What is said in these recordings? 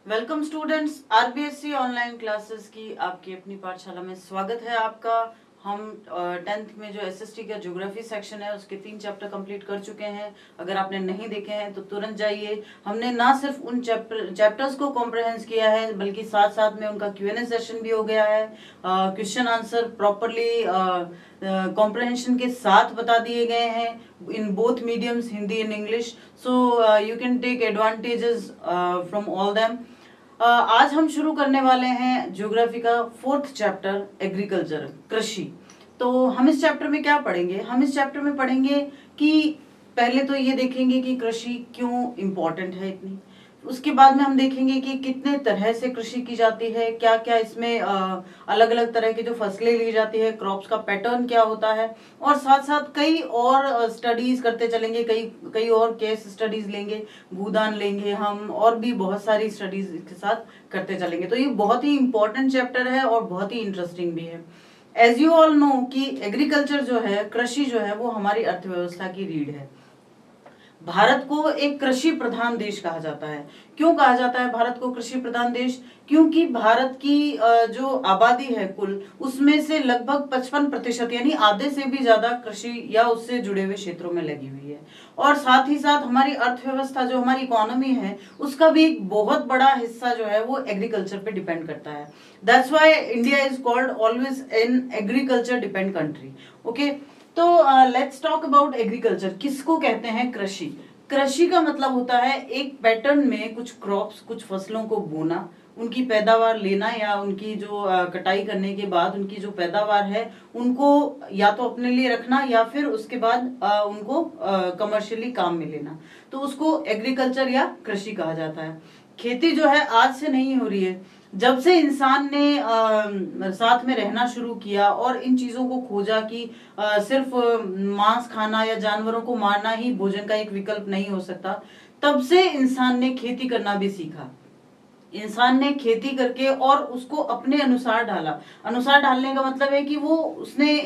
Welcome students, RBSC online classes की आपकी अपनी पाठशाला में स्वागत है आपका। हम 10th में जो एसएसटी का ज्योग्राफी सेक्शन है उसके 3 चैप्टर कंप्लीट कर चुके हैं। अगर आपने नहीं देखे हैं तो तुरंत जाइए। हमने ना सिर्फ उन चैप्टर्स को कॉम्प्रहेंस किया है बल्कि साथ साथ में उनका क्यूएनए सेशन भी हो गया है। क्वेश्चन आंसर प्रॉपरली कॉम्प्रहेंशन के साथ बता दिए गए हैं in both mediums, Hindi and English. So you can take advantages from all them. आज हम शुरू करने वाले हैं ज्योग्राफी का 4th चैप्टर, एग्रीकल्चर, कृषि। तो हम इस चैप्टर में क्या पढ़ेंगे? हम इस चैप्टर में पढ़ेंगे कि पहले तो ये देखेंगे कि कृषि क्यों इम्पोर्टेंट है इतनी। उसके बाद में हम देखेंगे कि कितने तरह से कृषि की जाती है, क्या क्या इसमें अलग अलग तरह की जो फसलें ली जाती है, क्रॉप्स का पैटर्न क्या होता है। और साथ साथ कई और स्टडीज करते चलेंगे, कई और केस स्टडीज लेंगे, भूदान लेंगे हम, और भी बहुत सारी स्टडीज के साथ करते चलेंगे। तो ये बहुत ही इंपॉर्टेंट चैप्टर है और बहुत ही इंटरेस्टिंग भी है। एज यू ऑल नो कि एग्रीकल्चर जो है, कृषि जो है, वो हमारी अर्थव्यवस्था की रीढ़ है। भारत को एक कृषि प्रधान देश कहा जाता है। क्यों कहा जाता है भारत को कृषि प्रधान देश? क्योंकि भारत की जो आबादी है कुल, उसमें से लगभग 55% यानी आधे से भी ज्यादा कृषि या उससे जुड़े हुए क्षेत्रों में लगी हुई है। और साथ ही साथ हमारी अर्थव्यवस्था, जो हमारी इकोनॉमी है, उसका भी एक बहुत बड़ा हिस्सा जो है वो एग्रीकल्चर पे डिपेंड करता है। That's why India is called always an agriculture depend country. Okay, तो लेट्स टॉक अबाउट एग्रीकल्चर। किसको कहते हैं कृषि? कृषि का मतलब होता है एक पैटर्न में कुछ क्रॉप्स, कुछ फसलों को बोना, उनकी पैदावार लेना, या उनकी जो कटाई करने के बाद उनकी जो पैदावार है उनको या तो अपने लिए रखना या फिर उसके बाद उनको कमर्शियली काम में लेना। तो उसको एग्रीकल्चर या कृषि कहा जाता है। खेती जो है आज से नहीं हो रही है। जब से इंसान ने साथ में रहना शुरू किया और इन चीजों को खोजा कि सिर्फ मांस खाना या जानवरों को मारना ही भोजन का एक विकल्प नहीं हो सकता, तब से इंसान ने खेती करना भी सीखा। इंसान ने खेती करके और उसको अपने अनुसार ढाला। अनुसार ढालने का मतलब है कि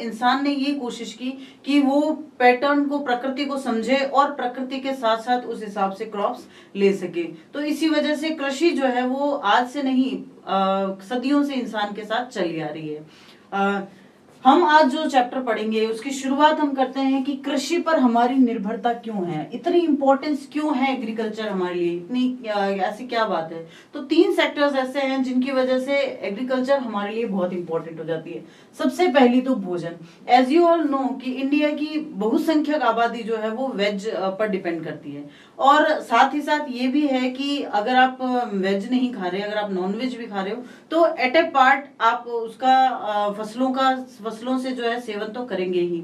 इंसान ने ये कोशिश की कि वो पैटर्न को, प्रकृति को समझे और प्रकृति के साथ साथ उस हिसाब से क्रॉप्स ले सके। तो इसी वजह से कृषि जो है वो आज से नहीं, सदियों से इंसान के साथ चली आ रही है। हम आज जो चैप्टर पढ़ेंगे उसकी शुरुआत हम करते हैं कि कृषि पर हमारी निर्भरता क्यों है, इतनी इंपॉर्टेंस क्यों है एग्रीकल्चर हमारे लिए, इतनी ऐसी क्या बात है। तो 3 सेक्टर्स ऐसे हैं जिनकी वजह से एग्रीकल्चर हमारे लिए बहुत इंपॉर्टेंट हो जाती है। सबसे पहली तो भोजन। एज यू ऑल नो कि इंडिया की बहुसंख्यक आबादी जो है वो वेज पर डिपेंड करती है। और साथ ही साथ ये भी है कि अगर आप वेज नहीं खा रहे, अगर आप नॉन वेज भी खा रहे हो, तो एट ए पार्ट आप उसका फसलों से जो है सेवन तो करेंगे ही।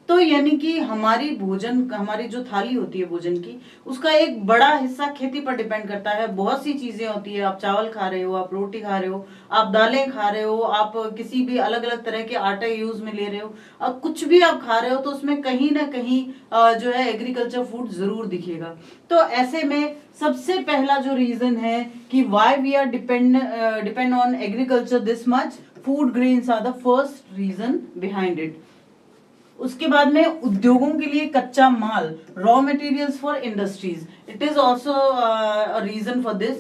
तो यानी कि हमारी जो थाली होती है भोजन की, उसका एक बड़ा हिस्सा खेती पर डिपेंड करता है। बहुत सी चीजें होती है, आप चावल खा रहे हो, आप रोटी खा रहे हो, आप दालें खा रहे हो, आप किसी भी अलग अलग तरह के आटे यूज में ले रहे हो, अब कुछ भी आप खा रहे हो तो उसमें कहीं ना कहीं जो है एग्रीकल्चर फूड जरूर दिखेगा। तो ऐसे में सबसे पहला जो रीजन है कि why we are depend on agriculture this much, food grains are the first reason behind it. उसके बाद में उद्योगों के लिए कच्चा माल, raw materials for industries, it is also a reason for this.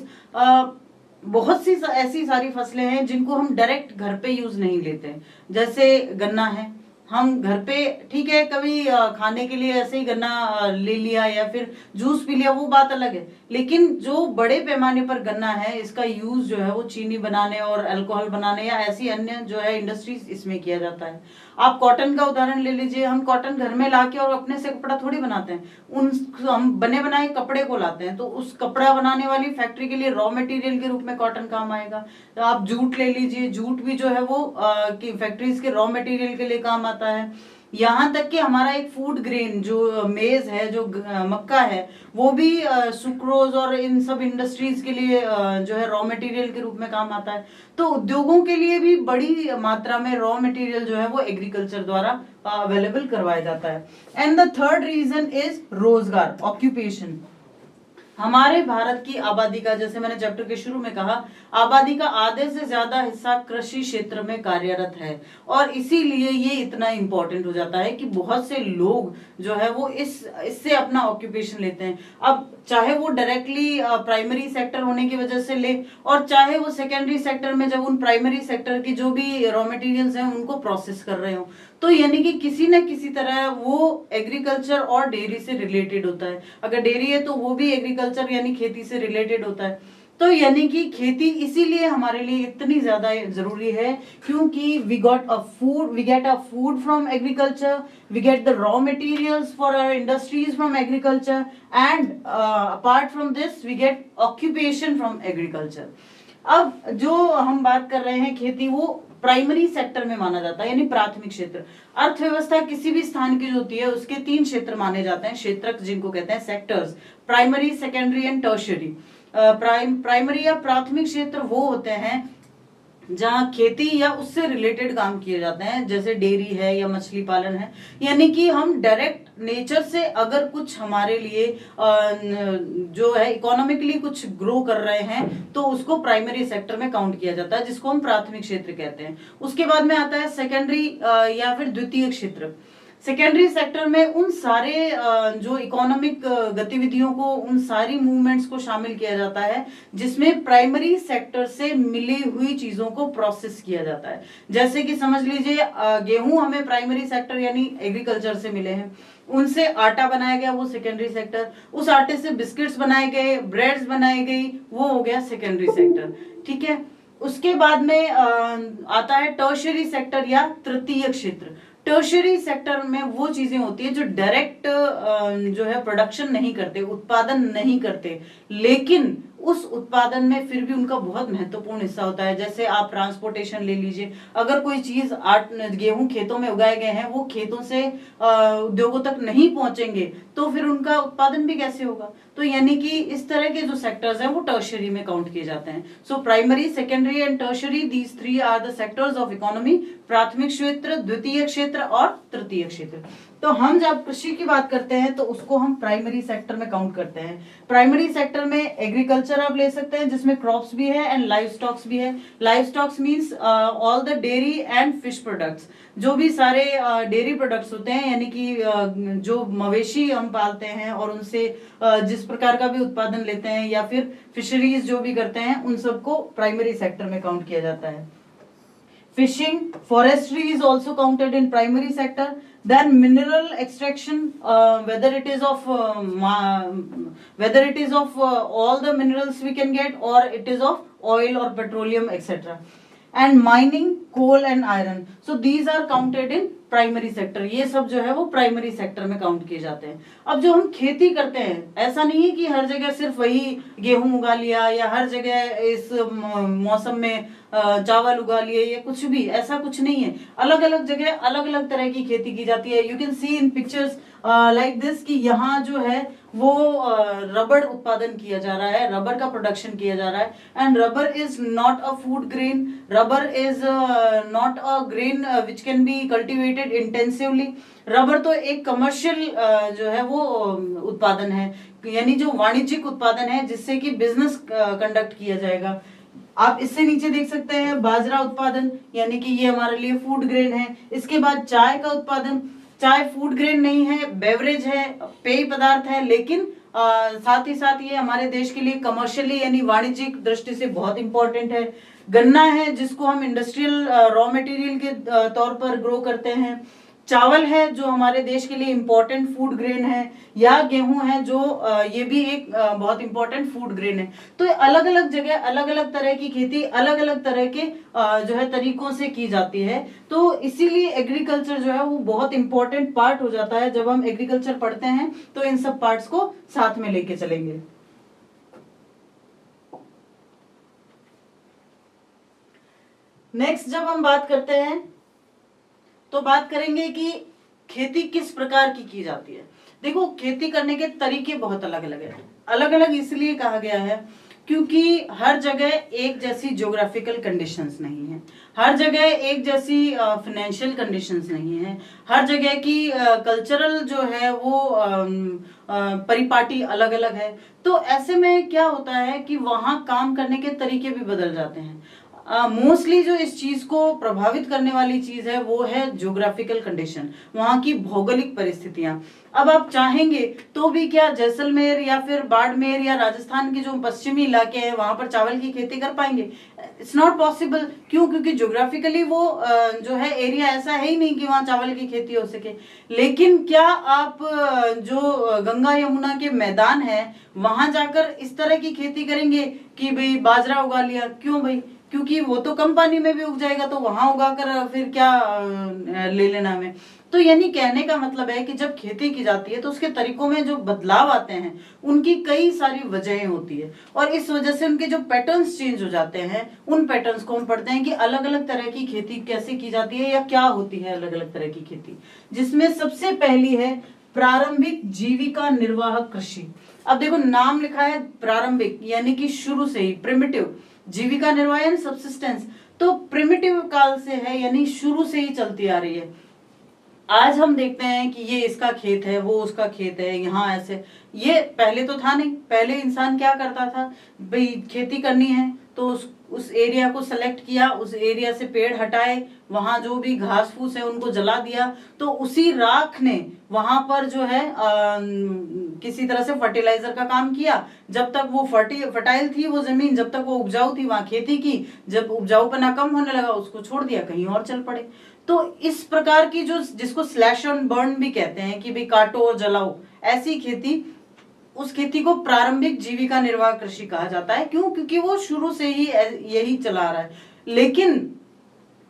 बहुत सी ऐसी सारी फसलें हैं जिनको हम डायरेक्ट घर पे यूज नहीं लेते, जैसे गन्ना है। हम घर पे ठीक है कभी खाने के लिए ऐसे ही गन्ना ले लिया या फिर जूस पी लिया, वो बात अलग है। लेकिन जो बड़े पैमाने पर गन्ना है, इसका यूज जो है वो चीनी बनाने और अल्कोहल बनाने या ऐसी अन्य जो है इंडस्ट्रीज, इसमें किया जाता है। आप कॉटन का उदाहरण ले लीजिए। हम कॉटन घर में लाके और अपने से कपड़ा थोड़ी बनाते हैं, हम बने बनाए कपड़े को लाते हैं। तो उस कपड़ा बनाने वाली फैक्ट्री के लिए रॉ मटेरियल के रूप में कॉटन काम आएगा। तो आप जूट ले लीजिए, जूट भी जो है वो फैक्ट्रीज के रॉ मटेरियल के लिए काम आता है। यहाँ तक कि हमारा एक फूड ग्रेन जो मेज है, जो मक्का है, वो भी सुक्रोज और इन सब इंडस्ट्रीज के लिए जो है रॉ मटेरियल के रूप में काम आता है। तो उद्योगों के लिए भी बड़ी मात्रा में रॉ मटेरियल जो है वो एग्रीकल्चर द्वारा अवेलेबल करवाया जाता है। And the third reason is रोजगार, ऑक्यूपेशन। हमारे भारत की आबादी का, जैसे मैंने चैप्टर के शुरू में कहा, आबादी का आधे से ज्यादा हिस्सा कृषि क्षेत्र में कार्यरत है। और इसीलिए ये इतना इंपॉर्टेंट हो जाता है कि बहुत से लोग जो है वो इससे अपना ऑक्यूपेशन लेते हैं। अब चाहे वो डायरेक्टली प्राइमरी सेक्टर होने की वजह से ले, और चाहे वो सेकेंडरी सेक्टर में जब उन प्राइमरी सेक्टर की जो भी रॉ मटेरियल्स हैं उनको प्रोसेस कर रहे हो। तो यानी कि किसी न किसी तरह वो एग्रीकल्चर और डेयरी से रिलेटेड होता है। अगर डेयरी है तो वो भी एग्रीकल्चर यानी खेती से रिलेटेड होता है। तो यानी कि खेती इसीलिए हमारे लिए इतनी ज्यादा जरूरी है क्योंकि we get a food from agriculture, we get the raw materials for our industries from agriculture, and apart from this we get occupation from agriculture. अब जो हम बात कर रहे हैं खेती, वो प्राइमरी सेक्टर में माना जाता है, यानी प्राथमिक क्षेत्र। अर्थव्यवस्था किसी भी स्थान की जो होती है उसके 3 क्षेत्र माने जाते हैं, क्षेत्रक जिनको कहते हैं sectors, primary, secondary and tertiary. Primary या प्राथमिक क्षेत्र वो होते हैं जहां खेती या उससे रिलेटेड काम किए जाते हैं, जैसे डेयरी है या मछली पालन है। यानी कि हम डायरेक्ट नेचर से अगर कुछ हमारे लिए जो है इकोनॉमिकली कुछ ग्रो कर रहे हैं तो उसको प्राइमरी सेक्टर में काउंट किया जाता है, जिसको हम प्राथमिक क्षेत्र कहते हैं। उसके बाद में आता है सेकेंडरी या फिर द्वितीय क्षेत्र। सेकेंडरी सेक्टर में उन सारे जो इकोनॉमिक गतिविधियों को, उन सारी मूवमेंट्स को शामिल किया जाता है जिसमें प्राइमरी सेक्टर से मिली हुई चीजों को प्रोसेस किया जाता है। जैसे कि समझ लीजिए गेहूं हमें प्राइमरी सेक्टर यानी एग्रीकल्चर से मिले हैं, उनसे आटा बनाया गया, वो सेकेंडरी सेक्टर। उस आटे से बिस्किट्स बनाए गए, ब्रेड्स बनाई गई, वो हो गया सेकेंडरी सेक्टर। ठीक है। उसके बाद में आता है टर्शियरी सेक्टर या तृतीय क्षेत्र। टर्शियरी सेक्टर में वो चीजें होती है जो डायरेक्ट जो है प्रोडक्शन नहीं करते, उत्पादन नहीं करते, लेकिन उस उत्पादन में फिर भी उनका बहुत महत्वपूर्ण हिस्सा होता है। जैसे आप ट्रांसपोर्टेशन ले लीजिए, अगर कोई चीज गेहूं खेतों में उगाए गए हैं, वो खेतों से उद्योगों तक नहीं पहुंचेंगे तो फिर उनका उत्पादन भी कैसे होगा। तो यानी कि इस तरह के जो सेक्टर्स हैं वो टर्शियरी में काउंट किए जाते हैं। So primary, secondary and tertiary, these 3 are the sectors of economy. प्राथमिक क्षेत्र, द्वितीय क्षेत्र और तृतीय क्षेत्र। तो हम जब कृषि की बात करते हैं तो उसको हम प्राइमरी सेक्टर में काउंट करते हैं। प्राइमरी सेक्टर में एग्रीकल्चर आप ले सकते हैं जिसमें क्रॉप्स भी है एंड लाइव स्टॉक्स भी है। Live stocks means all the dairy and fish products, जो भी सारे डेयरी प्रोडक्ट्स होते हैं, यानी कि जो मवेशी हम पालते हैं और उनसे जिस प्रकार का भी उत्पादन लेते हैं, या फिर फिशरीज जो भी करते हैं, उन सबको प्राइमरी सेक्टर में काउंट किया जाता है। Fishing, forestry is also counted in primary sector. Then mineral extraction, whether it is of all the minerals we can get, or it is of oil or petroleum, etc. And mining, coal and iron. So these are counted in primary sector. ये सब जो है वो primary sector में count किए जाते हैं। अब जो हम खेती करते हैं, ऐसा नहीं है कि हर जगह सिर्फ वही गेहूं उगा लिया या हर जगह इस मौसम में चावल उगा लिए या कुछ भी, ऐसा कुछ नहीं है। अलग अलग जगह अलग अलग तरह की खेती की जाती है। You can see in pictures like this कि यहाँ जो है वो रबर उत्पादन किया जा रहा है, रबर का प्रोडक्शन किया जा रहा है। And rubber is not a food grain, rubber is not a grain which can be cultivated intensively. Rubber तो एक कमर्शियल जो है वो उत्पादन है, यानी जो वाणिज्यिक उत्पादन है जिससे कि बिजनेस कंडक्ट किया जाएगा। आप इससे नीचे देख सकते हैं बाजरा उत्पादन, यानी कि ये हमारे लिए फूड ग्रेन है। इसके बाद चाय का उत्पादन, चाय फूड ग्रेन नहीं है, बेवरेज है, पेय पदार्थ है, लेकिन साथ ही साथ ये हमारे देश के लिए कमर्शियली यानी वाणिज्यिक दृष्टि से बहुत इंपॉर्टेंट है। गन्ना है जिसको हम इंडस्ट्रियल रॉ मटेरियल के तौर पर ग्रो करते हैं। चावल है जो हमारे देश के लिए इंपॉर्टेंट फूड ग्रेन है, या गेहूं है जो ये भी एक बहुत इंपॉर्टेंट फूड ग्रेन है। तो अलग अलग जगह अलग अलग तरह की खेती अलग अलग तरह के जो है तरीकों से की जाती है। तो इसीलिए एग्रीकल्चर जो है वो बहुत इंपॉर्टेंट पार्ट हो जाता है। जब हम एग्रीकल्चर पढ़ते हैं तो इन सब पार्ट्स को साथ में लेके चलेंगे। नेक्स्ट जब हम बात करते हैं तो बात करेंगे कि खेती किस प्रकार की जाती है। देखो, खेती करने के तरीके बहुत अलग अलग है। अलग अलग इसलिए कहा गया है क्योंकि हर जगह एक जैसी ज्योग्राफिकल कंडीशंस नहीं है, हर जगह एक जैसी फाइनेंशियल कंडीशंस नहीं है, हर जगह की कल्चरल जो है वो परिपाटी अलग अलग है। तो ऐसे में क्या होता है कि वहां काम करने के तरीके भी बदल जाते हैं। मोस्टली जो इस चीज को प्रभावित करने वाली चीज है वो है ज्योग्राफिकल कंडीशन, वहां की भौगोलिक परिस्थितियां। अब आप चाहेंगे तो भी क्या जैसलमेर या फिर बाड़मेर या राजस्थान के जो पश्चिमी इलाके हैं वहां पर चावल की खेती कर पाएंगे? It's not possible. क्यों? क्योंकि ज्योग्राफिकली वो जो है एरिया ऐसा है ही नहीं कि वहां चावल की खेती हो सके। लेकिन क्या आप जो गंगा यमुना के मैदान है वहां जाकर इस तरह की खेती करेंगे कि भाई बाजरा उगा लिया? क्यों भाई? क्योंकि वो तो कम पानी में भी उग जाएगा, तो वहां उगाकर फिर क्या ले लेना हमें। तो यानी कहने का मतलब है कि जब खेती की जाती है तो उसके तरीकों में जो बदलाव आते हैं उनकी कई सारी वजहें होती है, और इस वजह से उनके जो पैटर्न्स चेंज हो जाते हैं, उन पैटर्न्स को हम पढ़ते हैं कि अलग अलग तरह की खेती कैसे की जाती है या क्या होती है अलग अलग तरह की खेती। जिसमें सबसे पहली है प्रारंभिक जीविका निर्वाह कृषि। अब देखो नाम लिखा है प्रारंभिक, यानी कि शुरू से ही, प्रिमिटिव। जीविका निर्वाह यानी सबसिस्टेंस, तो प्रिमिटिव काल से है, यानी शुरू से ही चलती आ रही है। आज हम देखते हैं कि ये इसका खेत है, वो उसका खेत है, यहाँ ऐसे। ये पहले तो था नहीं। पहले इंसान क्या करता था, भाई खेती करनी है तो उस एरिया को सेलेक्ट किया, उस एरिया से पेड़ हटाए, वहां जो भी घास फूस है उनको जला दिया, तो उसी राख ने वहां पर जो है किसी तरह से फर्टिलाइजर का काम किया। जब तक वो फर्टाइल थी वो जमीन, जब तक वो उपजाऊ थी, वहां खेती की। जब उपजाऊपना कम होने लगा उसको छोड़ दिया, कहीं और चल पड़े। तो इस प्रकार की जो, जिसको स्लैश एंड बर्न भी कहते हैं कि भाई काटो और जलाओ, ऐसी खेती, उस खेती को प्रारंभिक जीविका निर्वाह कृषि कहा जाता है। क्यों? क्योंकि वो शुरू से ही यही चला रहा है। लेकिन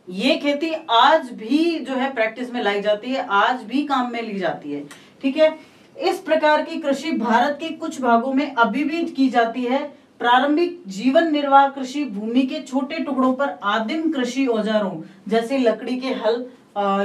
ये खेती आज भी जो है प्रैक्टिस में लाई जाती है, आज भी काम में ली जाती है। ठीक है, इस प्रकार की कृषि भारत के कुछ भागों में अभी भी की जाती है। प्रारंभिक जीवन निर्वाह कृषि भूमि के छोटे टुकड़ों पर आदिम कृषि औजारों जैसे लकड़ी के हल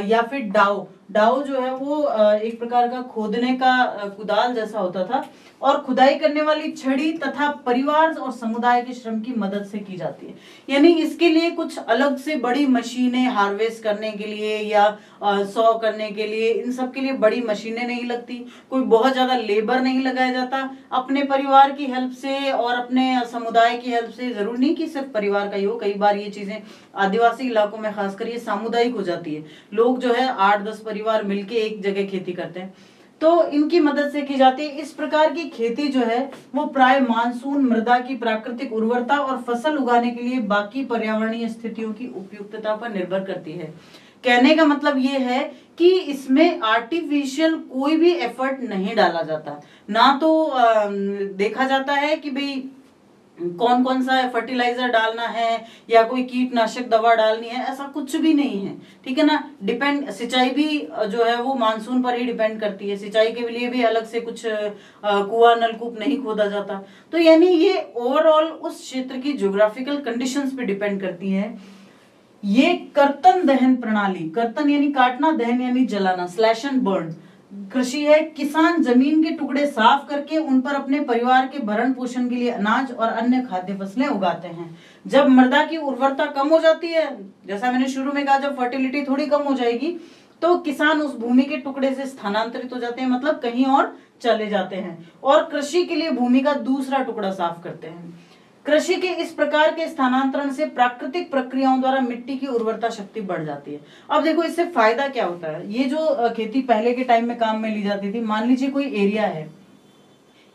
या फिर डाव। डाव जो है वो एक प्रकार का खोदने का कुदाल जैसा होता था, और खुदाई करने वाली छड़ी तथा परिवार और समुदाय के श्रम की मदद से की जाती है। यानी इसके लिए कुछ अलग से बड़ी मशीनें हार्वेस्ट करने के लिए या सॉ करने के लिए, इन सब के लिए बड़ी मशीनें नहीं लगती, कोई बहुत ज्यादा लेबर नहीं लगाया जाता। अपने परिवार की हेल्प से और अपने समुदाय की हेल्प से, जरूर नहीं कि सिर्फ परिवार का ही हो, कई बार ये चीजें आदिवासी इलाकों में खासकर ये सामुदायिक हो जाती है। लोग जो है 8-10 परिवार मिलके एक जगह खेती करते हैं, तो इनकी मदद से की जाती है। इस प्रकार की खेती जो है वो प्राय मानसून, मृदा की प्राकृतिक उर्वरता और फसल उगाने के लिए बाकी पर्यावरणीय स्थितियों की उपयुक्तता पर निर्भर करती है। कहने का मतलब ये है कि इसमें आर्टिफिशियल कोई भी एफर्ट नहीं डाला जाता। ना तो देखा जाता है कि भाई कौन कौन सा फर्टिलाइजर डालना है या कोई कीटनाशक दवा डालनी है, ऐसा कुछ भी नहीं है। ठीक है ना। डिपेंड, सिंचाई भी जो है वो मानसून पर ही डिपेंड करती है। सिंचाई के लिए भी अलग से कुछ कुआं नलकूप नहीं खोदा जाता। तो यानी ये ओवरऑल उस क्षेत्र की ज्योग्राफिकल कंडीशंस पे डिपेंड करती है। ये कर्तन दहन प्रणाली, कर्तन यानी काटना, दहन यानी जलाना, स्लैश एंड बर्न कृषि है। किसान जमीन के टुकड़े साफ करके उन पर अपने परिवार के भरण पोषण के लिए अनाज और अन्य खाद्य फसलें उगाते हैं। जब मृदा की उर्वरता कम हो जाती है, जैसा मैंने शुरू में कहा, जब फर्टिलिटी थोड़ी कम हो जाएगी, तो किसान उस भूमि के टुकड़े से स्थानांतरित हो जाते हैं, मतलब कहीं और चले जाते हैं, और कृषि के लिए भूमि का दूसरा टुकड़ा साफ करते हैं। कृषि के इस प्रकार के स्थानांतरण से प्राकृतिक प्रक्रियाओं द्वारा मिट्टी की उर्वरता शक्ति बढ़ जाती है। अब देखो इससे फायदा क्या होता है। ये जो खेती पहले के टाइम में काम में ली जाती थी, मान लीजिए कोई एरिया है,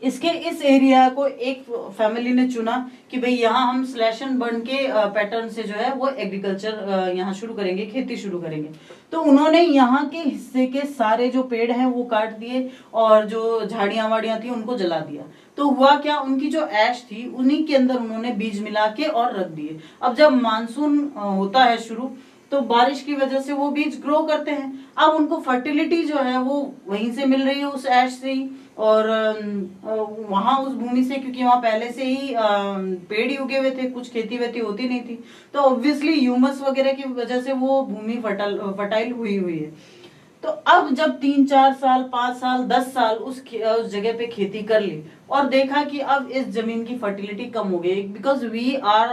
इसके इस एरिया को एक फैमिली ने चुना कि भाई यहाँ हम स्लैश एंड बर्न के पैटर्न से जो है वो एग्रीकल्चर यहाँ शुरू करेंगे, खेती शुरू करेंगे। तो उन्होंने यहाँ के हिस्से के सारे जो पेड़ हैं वो काट दिए और जो झाड़ियां वाड़ियां थी उनको जला दिया। तो हुआ क्या, उनकी जो ऐश थी उन्हीं के अंदर उन्होंने बीज मिला के और रख दिए। अब जब मानसून होता है शुरू, तो बारिश की वजह से वो बीज ग्रो करते हैं। अब उनको फर्टिलिटी जो है वो वहीं से मिल रही है, उस ऐश से ही, और वहां उस भूमि से, क्योंकि वहां पहले से ही पेड़ ही उगे हुए थे, कुछ खेती वेती होती नहीं थी, तो ऑब्वियसली ह्यूमस वगैरह की वजह से वो भूमि फर्टाइल हुई है। तो अब जब 3-4 साल, 5 साल, 10 साल उस जगह पे खेती कर ली और देखा कि अब इस जमीन की फर्टिलिटी कम हो गई, because we are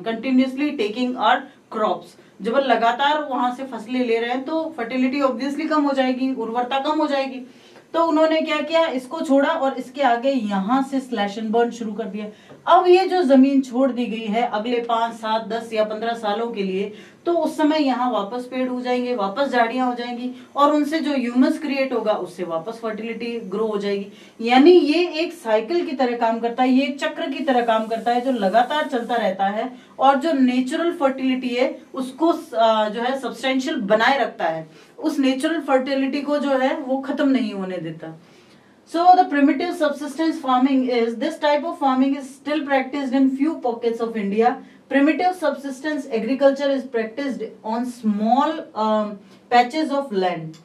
continuously taking our crops, जब लगातार वहां से फसलें ले रहे हैं तो फर्टिलिटी ऑब्वियसली कम हो जाएगी, उर्वरता कम हो जाएगी। तो उन्होंने क्या किया, इसको छोड़ा और इसके आगे यहां से स्लैश एंड बर्न शुरू कर दिया। अब ये जो जमीन छोड़ दी गई है अगले 5, 7, 10 या 15 सालों के लिए, तो उस समय यहाँ वापस पेड़ हो जाएंगे, वापस झाड़ियां हो जाएंगी और उनसे जो ह्यूमस क्रिएट होगा उससे वापस फर्टिलिटी ग्रो हो जाएगी। यानी ये एक साइकिल की तरह काम करता है, ये एक चक्र की तरह काम करता है जो लगातार चलता रहता है और जो नेचुरल फर्टिलिटी है उसको जो है सब्सटेंशियल बनाए रखता है, उस नेचुरल फर्टिलिटी को जो है वो खत्म नहीं होने देता। So the primitive subsistence farming is, this type of farming is still practiced in few pockets of India. Primitive subsistence agriculture is practiced on small patches of land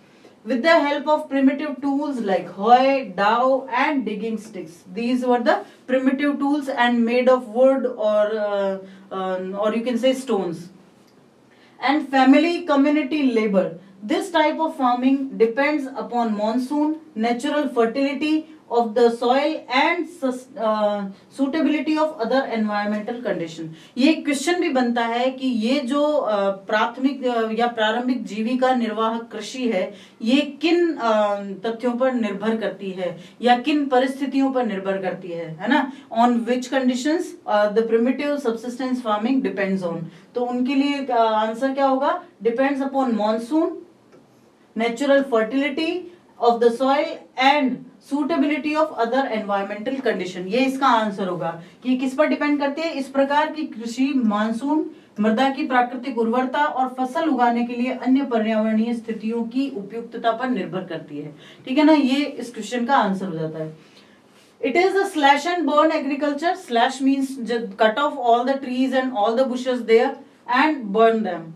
with the help of primitive tools like hoe, dao and digging sticks. These were the primitive tools and made of wood or you can say stones. And family community labor. This type of farming depends upon monsoon, natural fertility of the soil and suitability of other environmental condition. ये question भी बनता है कि ये जो प्राथमिक या प्रारंभिक जीविका निर्वाह कृषि है ये किन तथ्यों पर निर्भर करती है या किन परिस्थितियों पर निर्भर करती है ना? On which conditions the primitive subsistence farming depends on. तो उनके लिए आंसर क्या होगा? Depends upon monsoon, natural fertility of the soil and suitability of other environmental condition. ये इसका आंसर होगा कि किस पर डिपेंड करती है? इस प्रकार की कृषि मानसून, मृदा की प्राकृतिक उर्वरता और फसल उगाने के लिए अन्य पर्यावरणीय स्थितियों की उपयुक्तता पर निर्भर करती है। ठीक है ना? ये इस क्वेश्चन का आंसर हो जाता है। It is a slash and burn agriculture. Slash means cut off all the trees and all the bushes there and burn them.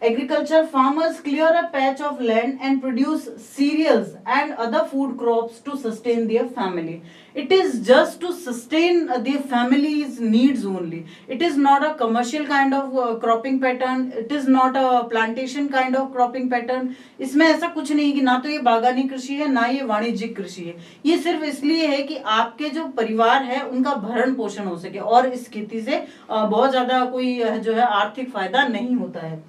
Agriculture farmers clear a patch of land and produce cereals and other food crops to sustain their family. It is just to sustain their family's needs only. It is not a commercial kind of cropping pattern. It is not a plantation kind of cropping pattern. इसमें ऐसा कुछ नहीं कि ना तो ये बागानी कृषि है ना ये वाणिज्यिक कृषि है। ये सिर्फ इसलिए है कि आपके जो परिवार है उनका भरण पोषण हो सके और इस खेती से बहुत ज्यादा कोई जो है आर्थिक फायदा नहीं होता है।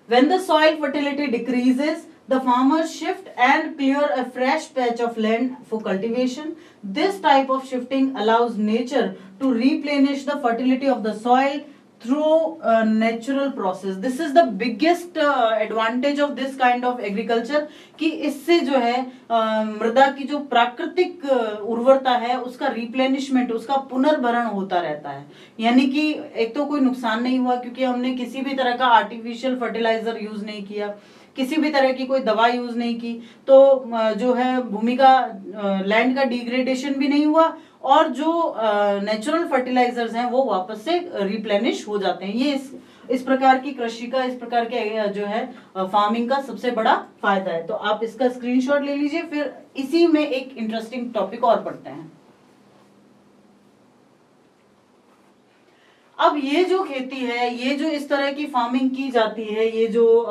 When the soil fertility decreases, the farmers shift and clear a fresh patch of land for cultivation. This type of shifting allows nature to replenish the fertility of the soil through a natural process. This is the biggest advantage of this kind of agriculture कि इससे जो है मृदा की जो प्राकृतिक उर्वरता है उसका रिप्लेनिशमेंट, उसका पुनर्भरण होता रहता है। यानी कि एक तो कोई नुकसान नहीं हुआ क्योंकि हमने किसी भी तरह का आर्टिफिशियल फर्टिलाइजर यूज नहीं किया, किसी भी तरह की कोई दवा यूज नहीं की, तो जो है भूमि का लैंड का डिग्रेडेशन भी नहीं हुआ और जो नेचुरल फर्टिलाइजर्स हैं वो वापस से रिप्लेनिश हो जाते हैं। ये इस प्रकार की कृषि का, इस प्रकार के जो है फार्मिंग का सबसे बड़ा फायदा है। तो आप इसका स्क्रीनशॉट ले लीजिए, फिर इसी में एक इंटरेस्टिंग टॉपिक और पढ़ते हैं। अब ये जो खेती है, ये जो इस तरह की फार्मिंग की जाती है, ये जो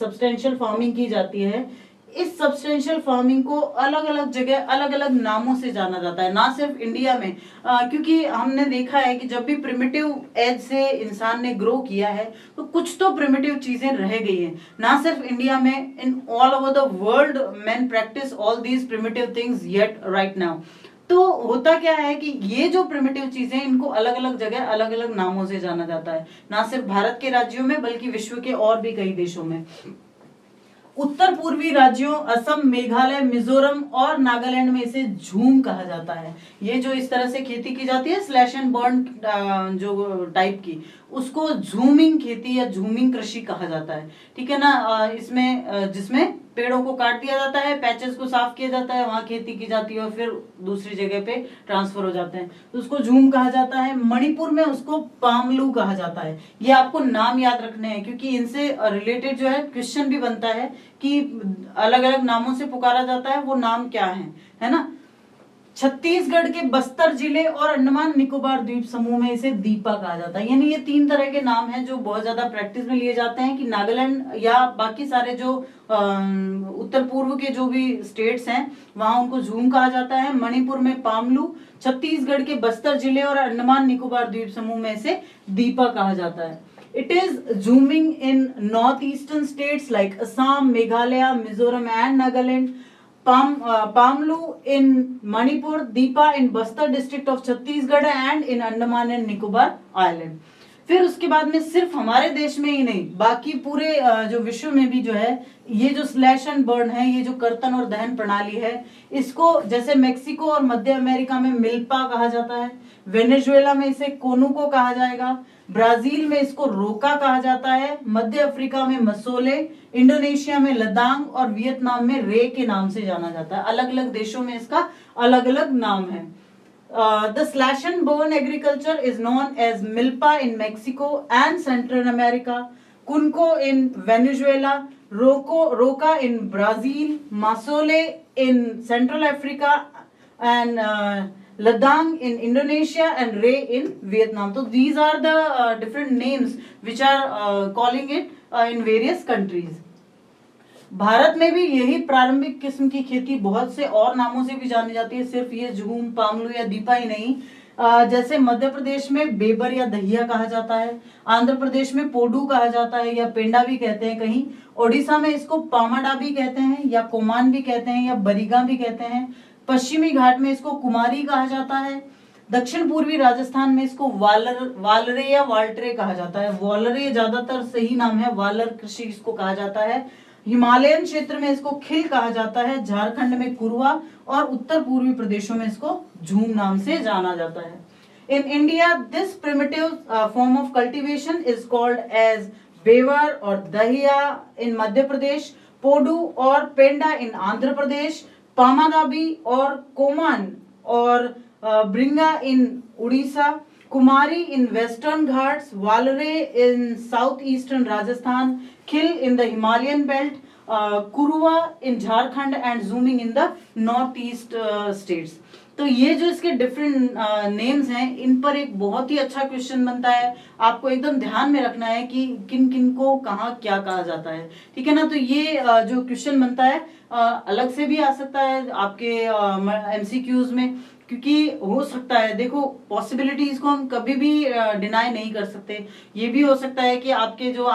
सब्सटेंशियल फार्मिंग की जाती है, इस सब्सटेंशियल फार्मिंग को अलग अलग जगह अलग अलग नामों से जाना जाता है, ना सिर्फ इंडिया में, क्योंकि हमने देखा है कि जब भी प्रिमिटिव एज से इंसान ने ग्रो किया है तो कुछ तो प्रिमिटिव चीजें रह गई हैं, ना सिर्फ इंडिया में, in all over the world man practice all these primitive things yet right now. तो होता क्या है कि ये जो प्रिमिटिव चीजें इनको अलग अलग जगह अलग अलग नामों से जाना जाता है, ना सिर्फ भारत के राज्यों में बल्कि विश्व के और भी कई देशों में। उत्तर पूर्वी राज्यों असम, मेघालय, मिजोरम और नागालैंड में इसे झूम कहा जाता है। ये जो इस तरह से खेती की जाती है स्लैश एंड बर्न जो टाइप की, उसको झूमिंग खेती या झूमिंग कृषि कहा जाता है। ठीक है ना? इसमें जिसमें पेड़ों को काट दिया जाता है, पैचेस को साफ किया जाता है, वहां खेती की जाती है और फिर दूसरी जगह पे ट्रांसफर हो जाते हैं, तो उसको झूम कहा जाता है। मणिपुर में उसको पामलू कहा जाता है। ये आपको नाम याद रखने हैं क्योंकि इनसे रिलेटेड जो है क्वेश्चन भी बनता है कि अलग अलग नामों से पुकारा जाता है, वो नाम क्या है ना? छत्तीसगढ़ के बस्तर जिले और अंडमान निकोबार द्वीप समूह में इसे दीपा कहा जाता है। यानी ये तीन तरह के नाम हैं जो बहुत ज्यादा प्रैक्टिस में लिए जाते हैं कि नागालैंड या बाकी सारे जो उत्तर पूर्व के जो भी स्टेट्स हैं वहां उनको झूम कहा जाता है, मणिपुर में पामलू, छत्तीसगढ़ के बस्तर जिले और अंडमान निकोबार द्वीप समूह में इसे दीपा कहा जाता है। It is zooming in northeastern states like Assam, Meghalaya, Mizoram and Nagaland. Pamlu in Manipur, Deepa in Bastar district of Chhattisgarh and in Andaman and Nicobar island. फिर उसके बाद में सिर्फ हमारे देश में ही नहीं, बाकी पूरे जो विश्व में भी जो है ये जो स्लैश एंड बर्न है, ये जो कर्तन और दहन प्रणाली है, इसको जैसे मेक्सिको और मध्य अमेरिका में मिल्पा कहा जाता है, वेनेजुएला में इसे कोनुको कहा जाएगा, ब्राजील में इसको रोका कहा जाता है, मध्य अफ्रीका में मसोले, इंडोनेशिया में लदांग और वियतनाम में रे के नाम से जाना जाता है। अलग अलग देशों में इसका अलग अलग नाम है। The slash and burn agriculture is known as milpa in Mexico and Central America, Cunco in Venezuela, Roca in Brazil, Masole in Central Africa, and Ladang in Indonesia and Ray in Vietnam. So these are the different names which are calling it in various countries. Bharat में भी यही प्रारंभिक किस्म की खेती बहुत से और नामों से भी जानी जाती है, सिर्फ ये झूम, पामलू या दीपा ही नहीं। जैसे मध्य प्रदेश में बेबर या दहिया कहा जाता है, आंध्र प्रदेश में पोडू कहा जाता है या पेंडा भी कहते हैं कहीं, ओडिशा में इसको पामाडा भी कहते हैं या कोमान भी कहते हैं या बरिगा भी कहते हैं, पश्चिमी घाट में इसको कुमारी कहा जाता है, दक्षिण पूर्वी राजस्थान में इसको वालरे या वाल्टरे कहा जाता है। वालरे ज्यादातर सही नाम है, वालर कृषि इसको कहा जाता है। हिमालयन क्षेत्र में इसको खिल कहा जाता है, झारखंड में कुरवा और उत्तर पूर्वी प्रदेशों में इसको झूम नाम से जाना जाता है। In India this primitive form of cultivation is called as bewar और दहिया इन मध्य प्रदेश, पोडू और पेंडा इन आंध्र प्रदेश, पामादाबी और कोमान और Bringa in Orissa, Kumari in Western Ghats, Valre in south eastern Rajasthan, Khil in the Himalayan belt, Kuruwa in Jharkhand and jhuming in the north east states. तो ये जो इसके डिफरेंट नेम्स हैं, इन पर एक बहुत ही अच्छा क्वेश्चन बनता है। आपको एकदम ध्यान में रखना है कि किन किन को कहाँ क्या कहा जाता है, ठीक है ना। तो ये जो क्वेश्चन बनता है अलग से भी आ सकता है आपके एमसीक्यूज में, क्योंकि हो सकता है, देखो पॉसिबिलिटीज को हम कभी भी डिनाई नहीं कर सकते। ये भी हो सकता है कि आपके जो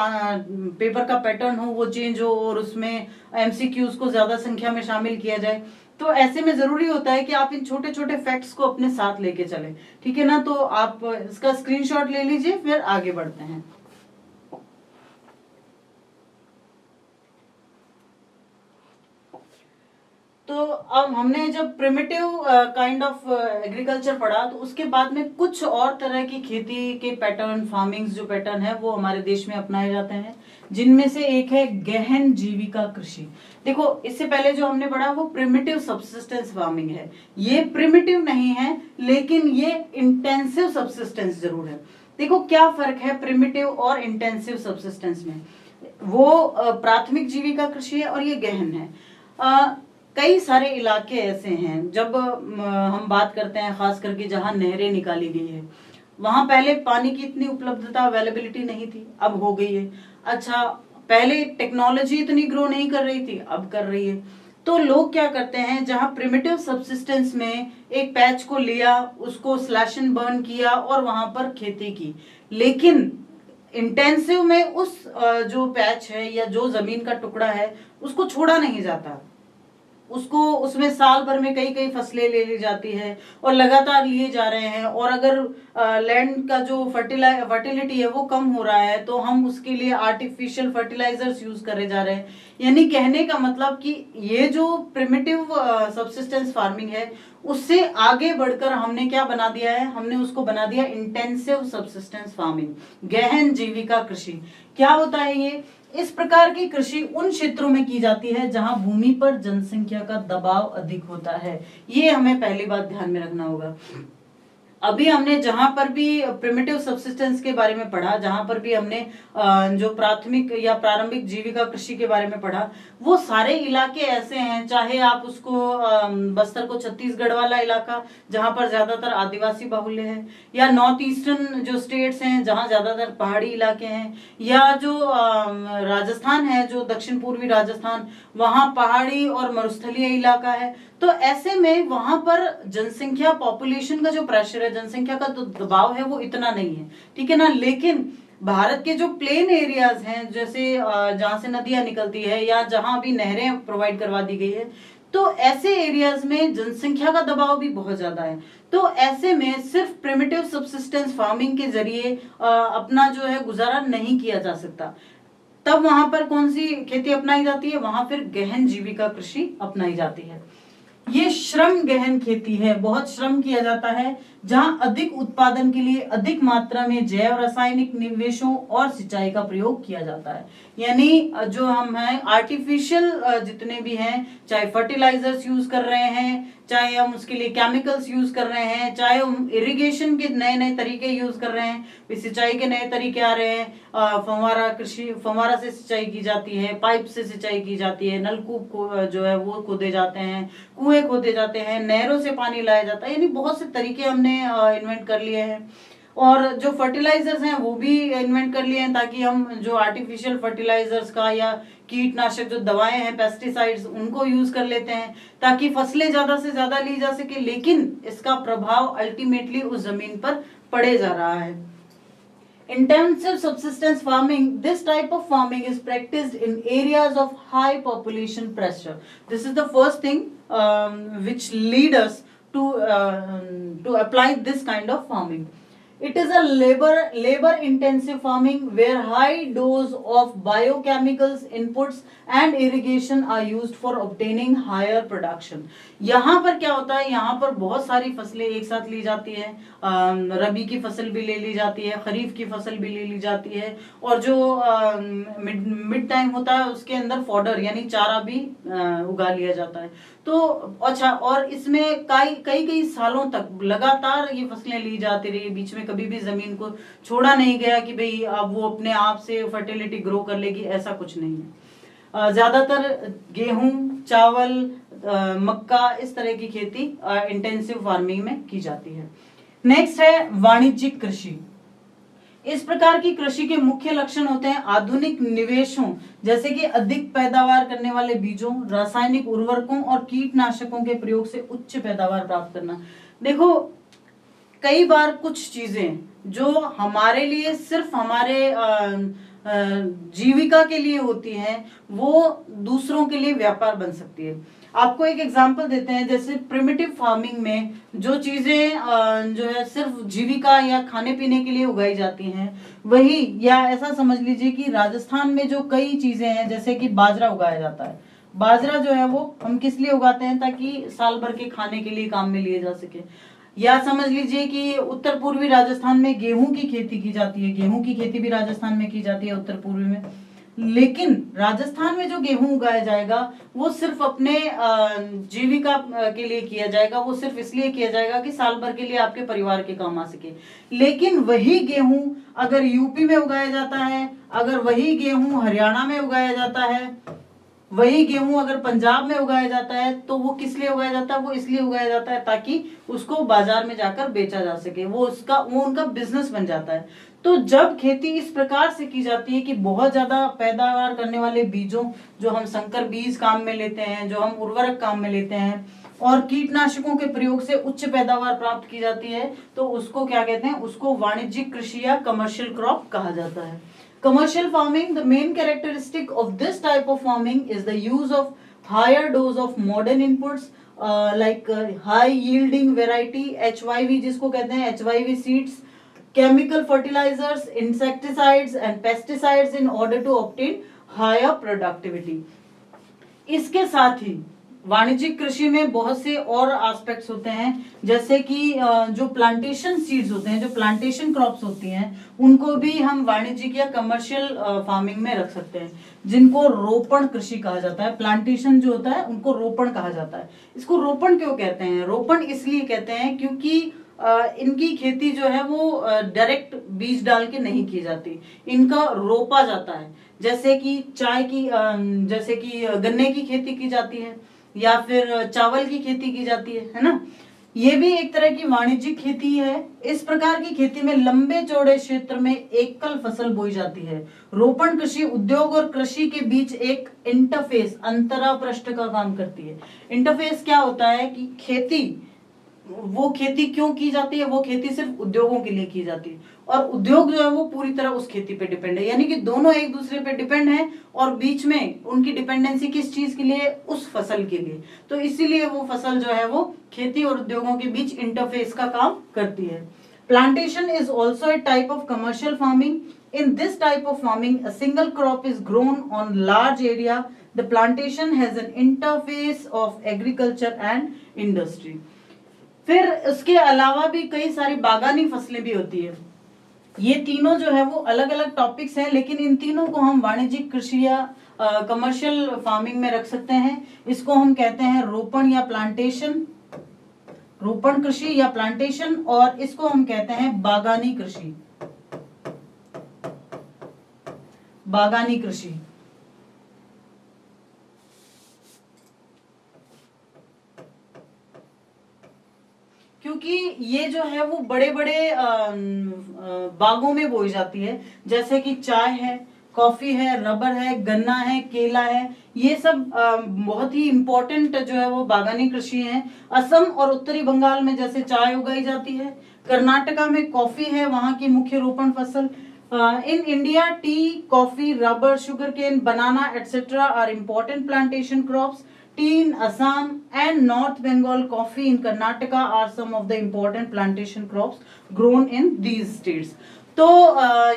पेपर का पैटर्न हो वो चेंज हो और उसमें एमसीक्यूज को ज्यादा संख्या में शामिल किया जाए। तो ऐसे में जरूरी होता है कि आप इन छोटे छोटे फैक्ट्स को अपने साथ लेके चलें, ठीक है ना। तो आप इसका स्क्रीनशॉट ले लीजिए, फिर आगे बढ़ते हैं। तो अब हमने जब प्रिमिटिव काइंड ऑफ एग्रीकल्चर पढ़ा, तो उसके बाद में कुछ और तरह की खेती के पैटर्न, फार्मिंग जो पैटर्न है वो हमारे देश में अपनाए जाते हैं, जिनमें से एक है गहन जीविका कृषि। देखो इससे पहले जो हमने पढ़ा वो प्रिमिटिव सब्सिस्टेंस फार्मिंग है, ये प्रिमिटिव नहीं है लेकिन ये इंटेंसिव सब्सिस्टेंस जरूर है। देखो क्या फर्क है प्रिमिटिव और इंटेंसिव सब्सिस्टेंस में। वो प्राथमिक जीविका कृषि है और ये गहन है। कई सारे इलाके ऐसे हैं, जब हम बात करते हैं खास करके जहां नहरें निकाली गई है, वहां पहले पानी की इतनी उपलब्धता, अवेलेबिलिटी नहीं थी, अब हो गई है। अच्छा, पहले टेक्नोलॉजी इतनी ग्रो नहीं कर रही थी, अब कर रही है। तो लोग क्या करते हैं, जहां प्रिमिटिव सब्सिस्टेंस में एक पैच को लिया, उसको स्लैश एंड बर्न किया और वहां पर खेती की, लेकिन इंटेंसिव में उस जो पैच है या जो जमीन का टुकड़ा है उसको छोड़ा नहीं जाता, उसको उसमें साल भर में कई कई फसलें ले ली जाती है और लगातार लिए जा रहे हैं। और अगर लैंड का जो फर्टिलिटी है वो कम हो रहा है तो हम उसके लिए आर्टिफिशियल फर्टिलाइजर्स यूज करे जा रहे हैं। यानी कहने का मतलब कि ये जो प्रिमिटिव सब्सिस्टेंस फार्मिंग है उससे आगे बढ़कर हमने क्या बना दिया है, हमने उसको बना दिया इंटेंसिव सब्सिस्टेंस फार्मिंग, गहन जीविका कृषि। क्या होता है ये? इस प्रकार की कृषि उन क्षेत्रों में की जाती है जहां भूमि पर जनसंख्या का दबाव अधिक होता है। ये हमें पहली बात ध्यान में रखना होगा। अभी हमने जहां पर भी प्रिमिटिव सब्सिस्टेंस के बारे में पढ़ा, जहां पर भी हमने जो प्राथमिक या प्रारंभिक जीविका कृषि के बारे में पढ़ा, वो सारे इलाके ऐसे हैं, चाहे आप उसको बस्तर को छत्तीसगढ़ वाला इलाका जहां पर ज्यादातर आदिवासी बाहुल्य है, या नॉर्थ ईस्टर्न जो स्टेट्स हैं जहां ज्यादातर पहाड़ी इलाके हैं, या जो राजस्थान है, जो दक्षिण पूर्वी राजस्थान, वहां पहाड़ी और मरुस्थलीय इलाका है। तो ऐसे में वहां पर जनसंख्या, पॉपुलेशन का जो प्रेशर है, जनसंख्या का जो दबाव है वो इतना नहीं है, ठीक है ना। लेकिन भारत के जो प्लेन एरियाज हैं, जैसे जहां से नदियां निकलती है या जहां अभी नहरें प्रोवाइड करवा दी गई है, तो ऐसे एरियाज में जनसंख्या का दबाव भी बहुत ज्यादा है। तो ऐसे में सिर्फ प्रिमिटिव सबसिस्टेंस फार्मिंग के जरिए अपना जो है गुजारा नहीं किया जा सकता। तब वहां पर कौन सी खेती अपनाई जाती है? वहां फिर गहन जीविका कृषि अपनाई जाती है। ये श्रम गहन खेती है, बहुत श्रम किया जाता है, जहां अधिक उत्पादन के लिए अधिक मात्रा में जैव रासायनिक निवेशों और सिंचाई का प्रयोग किया जाता है। यानी जो हम हैं आर्टिफिशियल जितने भी हैं, चाहे फर्टिलाइजर्स यूज कर रहे हैं, चाहे हम उसके लिए केमिकल्स यूज कर रहे हैं, चाहे हम इरिगेशन के नए नए तरीके यूज कर रहे हैं, सिंचाई के नए तरीके आ रहे हैं, फव्वारा से सिंचाई की जाती है, पाइप से सिंचाई की जाती है, नलकूप को जो है वो खोदे जाते हैं, कुएं खोदे जाते हैं, नहरों से पानी लाया जाता है। यानी बहुत से तरीके हमने इन्वेंट कर लिए हैं। और जो फर्टिलाइजर्स हैं वो भी इन्वेंट कर लिए हैं, ताकि हम जो आर्टिफिशियल फर्टिलाइजर्स का या कीटनाशक जो दवाएं हैं, पेस्टिसाइड्स, उनको यूज कर लेते हैं ताकि फसलें ज्यादा से ज्यादा ली जा सके, लेकिन इसका प्रभाव अल्टीमेटली उस जमीन पर पड़े जा रहा है। Intensive subsistence farming, this type of farming is practiced in areas of high population pressure. This is the first thing which lead us to apply this kind of farming. It is a labor intensive farming where high dose of biochemicals inputs and irrigation are used for obtaining higher production. यहाँ पर क्या होता है, यहाँ पर बहुत सारी फसलें एक साथ ली जाती है, रबी की फसल भी ले ली जाती है, खरीफ की फसल भी ले ली जाती है, और जो मिड टाइम होता है उसके अंदर फॉडर यानी चारा भी उगा लिया जाता है। तो अच्छा, और इसमें कई सालों तक लगातार ये फसलें ली जाती रही, बीच में कभी भी जमीन को छोड़ा नहीं गया कि भाई अब वो अपने आप से फर्टिलिटी ग्रो कर लेगी, ऐसा कुछ नहीं है। ज्यादातर गेहूं, चावल, मक्का, इस तरह की खेती इंटेंसिव फार्मिंग में की जाती है। नेक्स्ट है वाणिज्यिक कृषि। इस प्रकार की कृषि के मुख्य लक्षण होते हैं आधुनिक निवेशों, जैसे कि अधिक पैदावार करने वाले बीजों, रासायनिक उर्वरकों और कीटनाशकों के प्रयोग से उच्च पैदावार प्राप्त करना। देखो, कई बार कुछ चीजें जो हमारे लिए सिर्फ हमारे जीविका के लिए होती हैं, वो दूसरों के लिए व्यापार बन सकती है। आपको एक एग्जांपल देते हैं, जैसे प्रिमिटिव फार्मिंग में जो चीजें जो है सिर्फ जीविका या खाने पीने के लिए उगाई जाती हैं, वही, या ऐसा समझ लीजिए कि राजस्थान में जो कई चीजें हैं, जैसे कि बाजरा उगाया जाता है। बाजरा जो है वो हम किस लिए उगाते हैं? ताकि साल भर के खाने के लिए काम में लिए जा सके। या समझ लीजिए कि उत्तर पूर्वी राजस्थान में गेहूं की खेती की जाती है, गेहूं की खेती भी राजस्थान में की जाती है, उत्तर पूर्वी में। लेकिन राजस्थान में जो गेहूं उगाया जाएगा वो सिर्फ अपने जीविका के लिए किया जाएगा, वो सिर्फ इसलिए किया जाएगा कि साल भर के लिए आपके परिवार के काम आ सके। लेकिन वही गेहूं अगर यूपी में उगाया जाता है, अगर वही गेहूं हरियाणा में उगाया जाता है, वही गेहूं अगर पंजाब में उगाया जाता है, तो वो किस लिए उगाया जाता है? वो इसलिए उगाया जाता है ताकि उसको बाजार में जाकर बेचा जा सके, वो उनका बिजनेस बन जाता है। तो जब खेती इस प्रकार से की जाती है कि बहुत ज्यादा पैदावार करने वाले बीजों, जो हम संकर बीज काम में लेते हैं, जो हम उर्वरक काम में लेते हैं, और कीटनाशकों के प्रयोग से उच्च पैदावार प्राप्त की जाती है, तो उसको क्या कहते हैं? उसको वाणिज्यिक कृषि या कमर्शियल क्रॉप कहा जाता है। Commercial farming, the main characteristic of this type of farming is the use of higher dose of modern inputs like high yielding variety HYV, जिसको कहते हैं HYV seeds, chemical fertilizers, insecticides and pesticides in order to obtain higher productivity. इसके साथ ही वाणिज्यिक कृषि में बहुत से और एस्पेक्ट्स होते हैं, जैसे कि जो प्लांटेशन सीड्स होते हैं, जो प्लांटेशन क्रॉप्स होती हैं, उनको भी हम वाणिज्यिक या कमर्शियल फार्मिंग में रख सकते हैं, जिनको रोपण कृषि कहा जाता है। प्लांटेशन जो होता है उनको रोपण कहा जाता है। इसको रोपण क्यों कहते हैं? रोपण इसलिए कहते हैं क्योंकि इनकी खेती जो है वो डायरेक्ट बीज डाल के नहीं की जाती, इनका रोपा जाता है। जैसे कि जैसे कि गन्ने की खेती की जाती है, या फिर चावल की खेती की जाती है ना। ये भी एक तरह की वाणिज्यिक खेती है। इस प्रकार की खेती में लंबे चौड़े क्षेत्र में एकल फसल बोई जाती है। रोपण कृषि उद्योग और कृषि के बीच एक इंटरफेस, अंतरापृष्ठ का काम करती है। इंटरफेस क्या होता है कि वो खेती क्यों की जाती है? वो खेती सिर्फ उद्योगों के लिए की जाती है। और उद्योग जो है वो पूरी तरह उस खेती पे डिपेंड है, यानी कि दोनों एक दूसरे पे डिपेंड है और बीच में उनकी डिपेंडेंसी किस चीज के लिए, उस फसल के लिए। तो इसीलिए वो फसल जो है वो खेती और उद्योगों के बीच इंटरफेस का काम करती है। Plantation is also a type of commercial farming. In this type of farming, a single crop is grown on large area. The plantation has an interface of agriculture and industry. फिर उसके अलावा भी कई सारी बागानी फसलें भी होती है। ये तीनों जो है वो अलग अलग टॉपिक्स हैं, लेकिन इन तीनों को हम वाणिज्यिक कृषि या कमर्शियल फार्मिंग में रख सकते हैं। इसको हम कहते हैं रोपण या प्लांटेशन, रोपण कृषि या प्लांटेशन, और इसको हम कहते हैं बागानी कृषि, बागानी कृषि। क्योंकि ये जो है वो बड़े बड़े बागों में बोई जाती है, जैसे कि चाय है, कॉफी है, रबर है, गन्ना है, केला है, ये सब बहुत ही इंपॉर्टेंट जो है वो बागानी कृषि है। असम और उत्तरी बंगाल में जैसे चाय उगाई जाती है, कर्नाटका में कॉफी है वहां की मुख्य रोपण फसल। In India, tea, coffee, rubber, sugarcane, banana, etc. are important plantation crops. Tea in Assam and North Bengal, coffee in Karnataka are some of the important plantation crops grown in these states. तो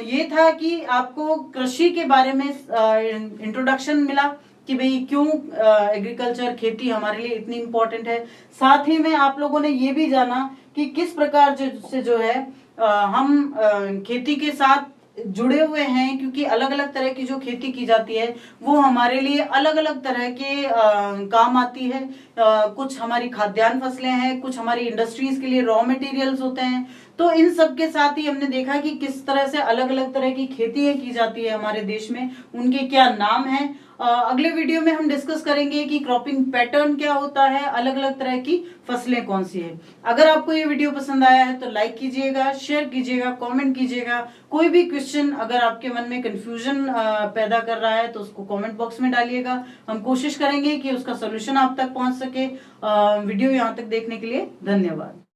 ये था कि आपको कृषि के बारे में introduction मिला कि भाई क्यों एग्रीकल्चर, खेती हमारे लिए इतनी इम्पोर्टेंट है। साथ ही में आप लोगों ने ये भी जाना कि किस प्रकार से जो है हम खेती के साथ जुड़े हुए हैं, क्योंकि अलग अलग तरह की जो खेती की जाती है वो हमारे लिए अलग अलग तरह के काम आती है। कुछ हमारी खाद्यान्न फसलें हैं, कुछ हमारी इंडस्ट्रीज के लिए रॉ मटेरियल्स होते हैं। तो इन सब के साथ ही हमने देखा कि किस तरह से अलग अलग तरह की खेती की जाती है हमारे देश में, उनके क्या नाम हैं। अगले वीडियो में हम डिस्कस करेंगे कि क्रॉपिंग पैटर्न क्या होता है, अलग अलग तरह की फसलें कौन सी है। अगर आपको ये वीडियो पसंद आया है तो लाइक कीजिएगा, शेयर कीजिएगा, कमेंट कीजिएगा। कोई भी क्वेश्चन अगर आपके मन में कंफ्यूजन पैदा कर रहा है तो उसको कमेंट बॉक्स में डालिएगा। हम कोशिश करेंगे कि उसका सोल्यूशन आप तक पहुंच सके। वीडियो यहाँ तक देखने के लिए धन्यवाद।